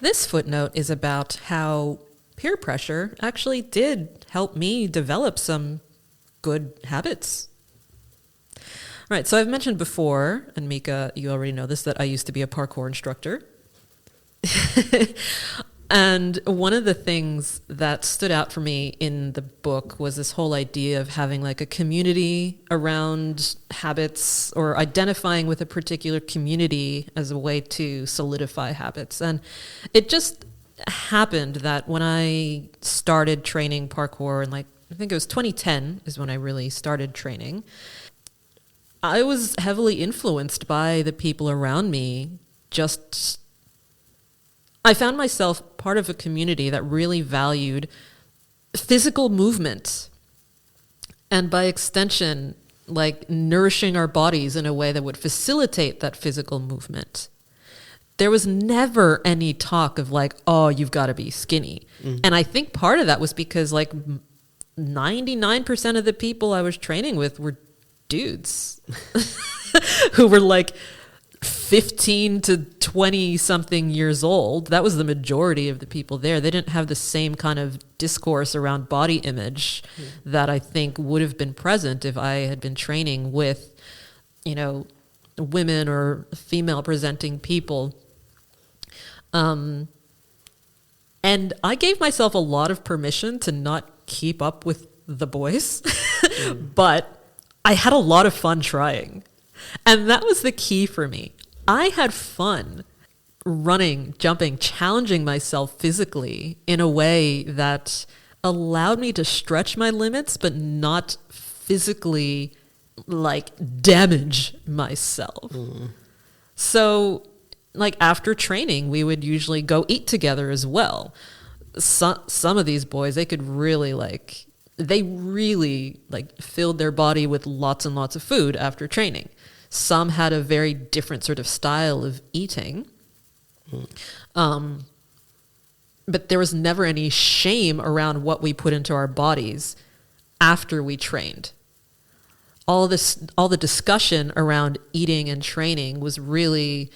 This footnote is about how peer pressure actually did help me develop some good habits. All right, so I've mentioned before, and Mika, you already know this, that I used to be a parkour instructor. And one of the things that stood out for me in the book was this whole idea of having like a community around habits, or identifying with a particular community as a way to solidify habits. And it just happened that when I started training parkour, and like I think it was 2010 is when I really started training, I was heavily influenced by the people around me. I found myself part of a community that really valued physical movement, and by extension, like nourishing our bodies in a way that would facilitate that physical movement. There was never any talk of like, oh, you've got to be skinny. Mm-hmm. And I think part of that was because like 99% of the people I was training with were dudes who were like 15 to 20 something years old. That was the majority of the people there. They didn't have the same kind of discourse around body image that I think would have been present if I had been training with, you know, women or female presenting people. And I gave myself a lot of permission to not keep up with the boys, but I had a lot of fun trying. And that was the key for me. I had fun running, jumping, challenging myself physically in a way that allowed me to stretch my limits, but not physically like damage myself. So like after training, we would usually go eat together as well. Some of these boys, they really filled their body with lots and lots of food after training. Some had a very different sort of style of eating. But there was never any shame around what we put into our bodies after we trained. All the discussion around eating and training was really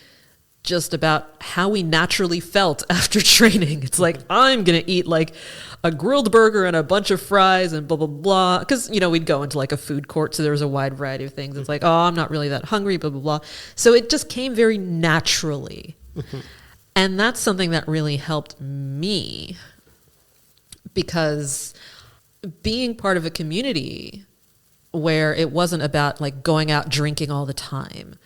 just about how we naturally felt after training. It's like, I'm going to eat like a grilled burger and a bunch of fries and blah, blah, blah. Because, you know, we'd go into like a food court, so there was a wide variety of things. It's like, oh, I'm not really that hungry, blah, blah, blah. So it just came very naturally. And that's something that really helped me, because being part of a community where it wasn't about like going out drinking all the time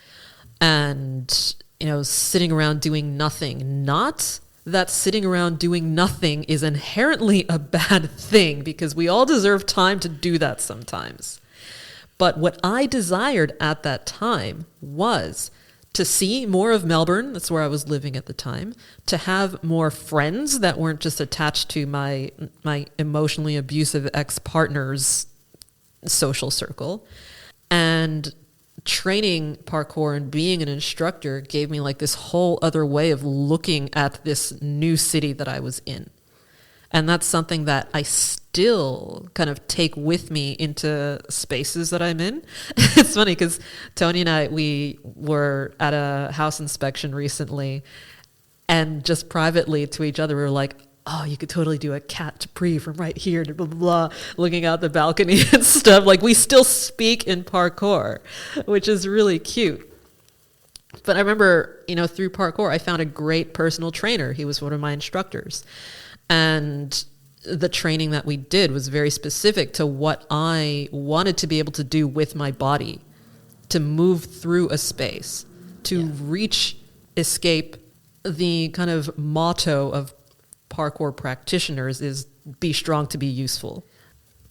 and, you know, sitting around doing nothing. Not that sitting around doing nothing is inherently a bad thing, because we all deserve time to do that sometimes. But what I desired at that time was to see more of Melbourne. That's where I was living at the time. To have more friends that weren't just attached to my emotionally abusive ex-partner's social circle. And training parkour and being an instructor gave me like this whole other way of looking at this new city that I was in. And that's something that I still kind of take with me into spaces that I'm in. It's funny because Tony and I, we were at a house inspection recently, and just privately to each other, we were like, oh, you could totally do a cat to pre from right here, blah, blah, blah, looking out the balcony and stuff. Like, we still speak in parkour, which is really cute. But I remember, you know, through parkour, I found a great personal trainer. He was one of my instructors. And the training that we did was very specific to what I wanted to be able to do with my body, to move through a space, to escape. The kind of motto of parkour practitioners is be strong to be useful.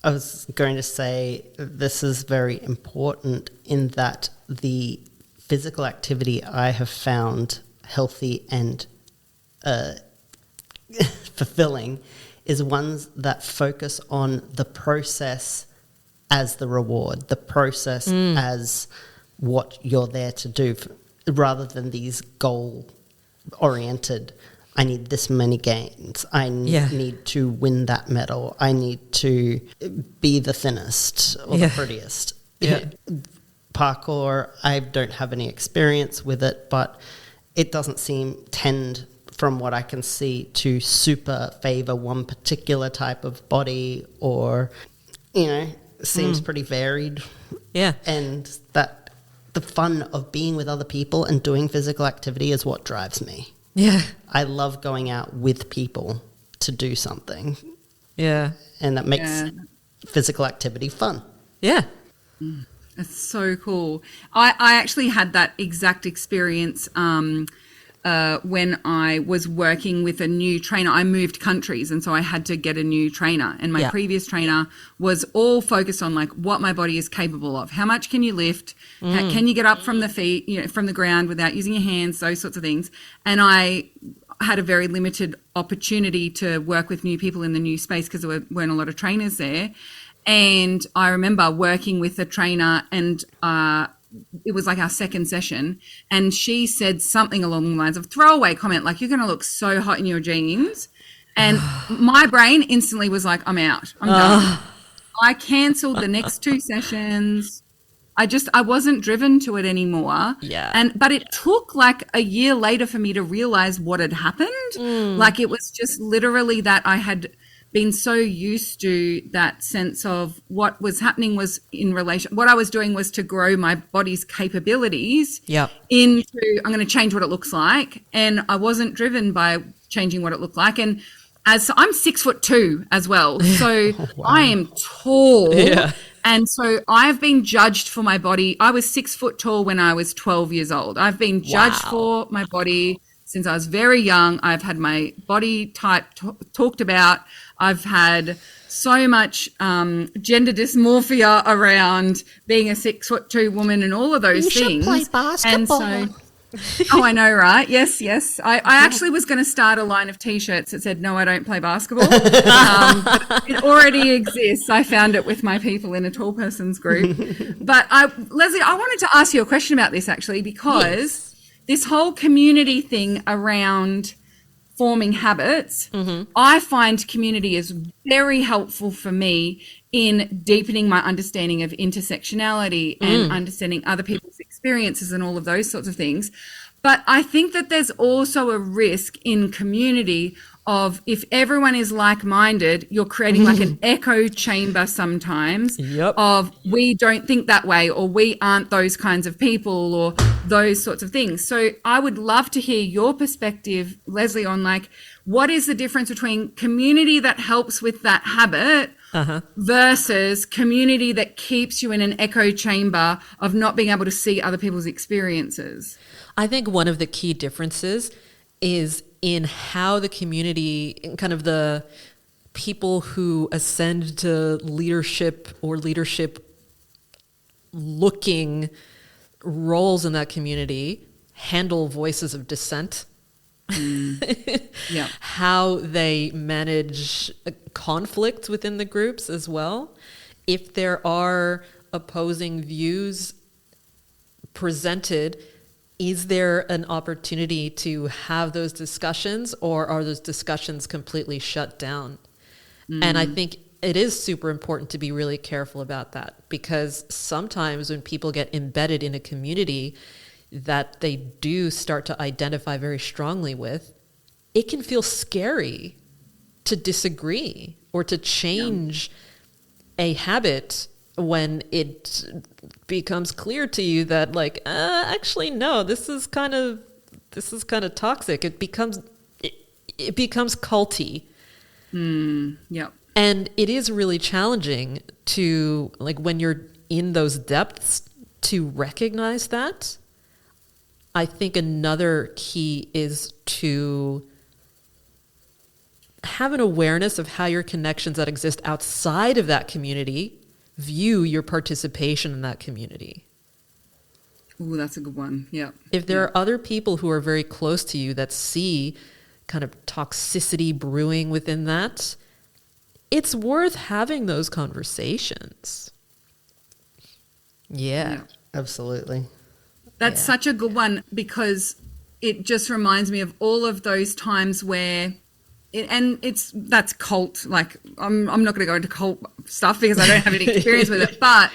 I was going to say this is very important in that the physical activity I have found healthy and fulfilling is ones that focus on the process as the reward, the process as what you're there to do, rather than these goal-oriented, I need this many gains, I need to win that medal, I need to be the thinnest or the prettiest. Parkour, I don't have any experience with it, but it doesn't tend from what I can see, to super favor one particular type of body, or, seems pretty varied. Yeah. And that the fun of being with other people and doing physical activity is what drives me. Yeah. I love going out with people to do something. Yeah. And that makes physical activity fun. Yeah. That's so cool. I actually had that exact experience when I was working with a new trainer. I moved countries, and so I had to get a new trainer. And my previous trainer was all focused on like what my body is capable of. How much can you lift? Can you get up from the feet, from the ground without using your hands? Those sorts of things. And I had a very limited opportunity to work with new people in the new space because there weren't a lot of trainers there. And I remember working with a trainer, and it was like our second session, and she said something along the lines of throwaway comment, like, you're going to look so hot in your jeans. And my brain instantly was like, I'm out. I'm done. I cancelled the next 2 sessions. I wasn't driven to it anymore. Yeah. But it took like a year later for me to realize what had happened. Like, it was just literally that I had been so used to that sense of what was happening was what I was doing was to grow my body's capabilities into, I'm going to change what it looks like. And I wasn't driven by changing what it looked like. And so I'm 6'2" as well. So I am tall. Yeah. And so I've been judged for my body. I was 6 foot tall when I was 12 years old. I've been judged for my body since I was very young. I've had my body type talked about. I've had so much gender dysmorphia around being a 6'2" woman and all of those things. You should play basketball. And so, I know, right? Yes. I actually was going to start a line of T-shirts that said, "No, I don't play basketball." But it already exists. I found it with my people in a tall person's group. But Leslie, I wanted to ask you a question about this actually, because this whole community thing around forming habits, I find community is very helpful for me in deepening my understanding of intersectionality and understanding other people's experiences and all of those sorts of things. But I think that there's also a risk in community of, if everyone is like-minded, you're creating like an echo chamber sometimes of, we don't think that way, or we aren't those kinds of people, or those sorts of things. So I would love to hear your perspective, Leslie, on like, what is the difference between community that helps with that habit versus community that keeps you in an echo chamber of not being able to see other people's experiences? I think one of the key differences is in how the community, kind of the people who ascend to leadership or leadership looking roles in that community, handle voices of dissent. How they manage conflict within the groups as well. If there are opposing views presented, is there an opportunity to have those discussions, or are those discussions completely shut down? And I think it is super important to be really careful about that, because sometimes when people get embedded in a community that they do start to identify very strongly with, it can feel scary to disagree or to change a habit when it becomes clear to you that, like, actually, no, this is kind of toxic. It becomes culty. And it is really challenging to, like, when you're in those depths, to recognize that. I think another key is to have an awareness of how your connections that exist outside of that community view your participation in that community. Ooh, that's a good one. Yeah. If there are other people who are very close to you that see kind of toxicity brewing within that, it's worth having those conversations. Yeah. Absolutely. That's such a good one, because it just reminds me of all of those times where that's cult. Like, I'm not going to go into cult stuff because I don't have any experience with it, but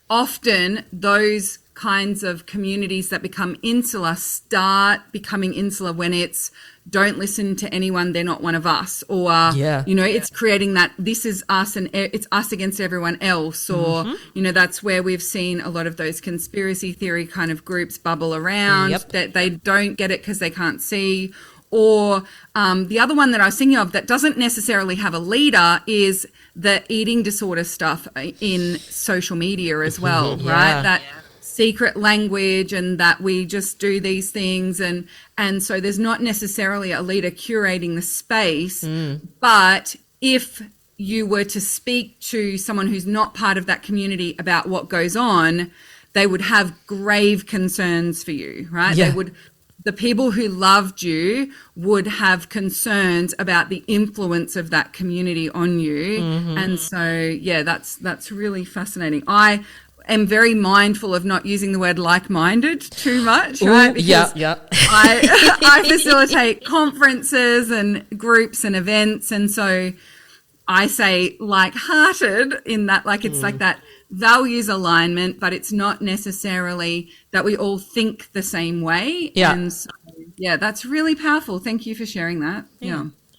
often those kinds of communities that become insular start becoming insular when it's don't listen to anyone, they're not one of us, or it's creating that this is us and it's us against everyone else, or that's where we've seen a lot of those conspiracy theory kind of groups bubble around, that they don't get it because they can't see. Or the other one that I was thinking of that doesn't necessarily have a leader is the eating disorder stuff in social media as well, right? That secret language, and that we just do these things, and so there's not necessarily a leader curating the space, but if you were to speak to someone who's not part of that community about what goes on, they would have grave concerns for you, right? The people who loved you would have concerns about the influence of that community on you. And so, that's really fascinating. I am very mindful of not using the word like-minded too much, right? Because I facilitate conferences and groups and events. And so I say like-hearted in that, like, it's like that values alignment, but it's not necessarily that we all think the same way. And so, that's really powerful. Thank you for sharing that.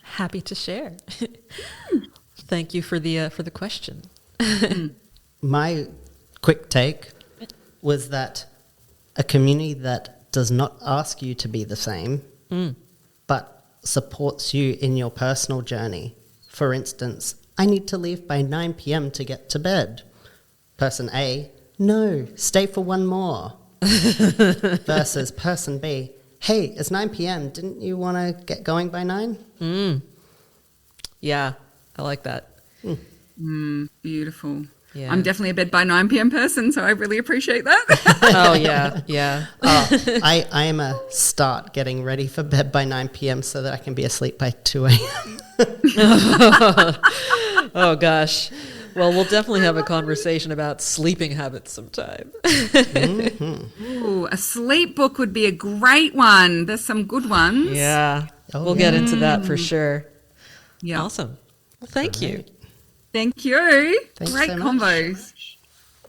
Happy to share. Thank you for the question. My quick take was that a community that does not ask you to be the same, but supports you in your personal journey. For instance, I need to leave by 9 p.m. to get to bed. Person A, no, stay for one more. Versus person B, hey, it's 9 p.m. Didn't you want to get going by 9? Yeah, I like that. Beautiful. Yeah. I'm definitely a bed by 9 p.m. person, so I really appreciate that. Oh, yeah. I am a start getting ready for bed by 9 p.m. so that I can be asleep by 2 a.m. Oh, gosh. Well, we'll definitely have a conversation about sleeping habits sometime. Ooh, a sleep book would be a great one. There's some good ones. Yeah. We'll get into that for sure. Yeah. Awesome. Well, thank you. Thank you. Thanks Great so much. combos.